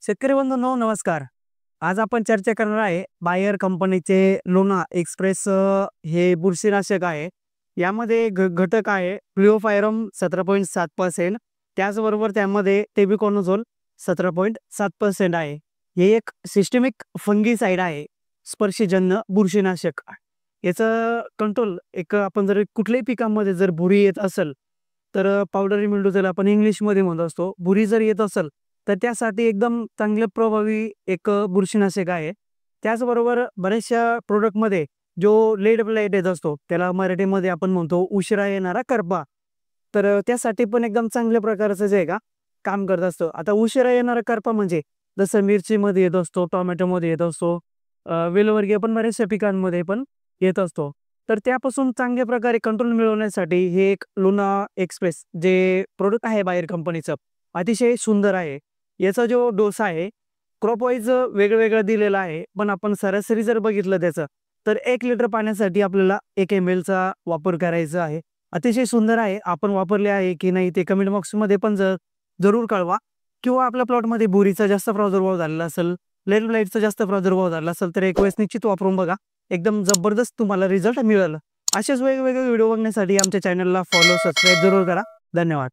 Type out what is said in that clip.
शेतकरी बंधूंनो नमस्कार. आज आपण चर्चा करणार आहे बायर कंपनीचे लुना एक्सप्रेस हे बुरशीनाशक आहे. यामध्ये घटक आहे फ्लुओफायरम 17.7%, त्याचबरोबर त्यामध्ये टेबिकोनोझोल 17.7% आहे. हे एक सिस्टमिक फंगीसाइड आहे, स्पर्शजन्य बुरशीनाशक. याचं कंट्रोल आपण जर कुठल्याही पिकामध्ये जर बुरी येत असेल तर पावडरी मिल्ड्यू ज्याला आपण इंग्लिशमध्ये म्हणत असतो, बुरी जर येत असेल तर त्यासाठी एकदम चांगले प्रभावी एक बुरशीनाशक आहे. त्याचबरोबर बऱ्याचशा प्रोडक्टमध्ये जो लेड ब्लाइट येत असतो त्याला मराठीमध्ये आपण म्हणतो उशिरा येणारा करपा, तर त्यासाठी पण एकदम चांगल्या प्रकारचं जे आहे का काम करत असतं. आता उशिरा येणारा करपा म्हणजे जसं मिरचीमध्ये येत असतो, टोमॅटोमध्ये येत असतो, वेलवर्गीय पण बऱ्याचशा पिकांमध्ये पण येत असतो. तर त्यापासून चांगल्या प्रकारे कंट्रोल मिळवण्यासाठी हे एक लुना एक्सप्रेस जे प्रोडक्ट आहे बायर कंपनीचं अतिशय सुंदर आहे. याचा जो डोस आहे क्रॉप वाईज वेगवेगळा दिलेला आहे, पण आपण सरासरी जर बघितलं त्याचं तर 1 लिटर पाण्यासाठी आपल्याला 1 ml चा वापर करायचा आहे. अतिशय सुंदर आहे. आपण वापरले आहे की नाही ते कमेंट बॉक्समध्ये पण जरूर कळवा. किंवा आपल्या प्लॉटमध्ये बुरीचा जास्त प्रादुर्भाव झालेला असेल, लेड ब्लाइटचा जास्त प्रादुर्भाव झाला असेल तर एक वेळेस निश्चित वापरून बघा. एकदम जबरदस्त तुम्हाला रिझल्ट मिळेल. असेच वेगवेगळे व्हिडिओ बघण्यासाठी आमच्या चॅनलला फॉलो, सबस्क्राईब जरूर करा. धन्यवाद.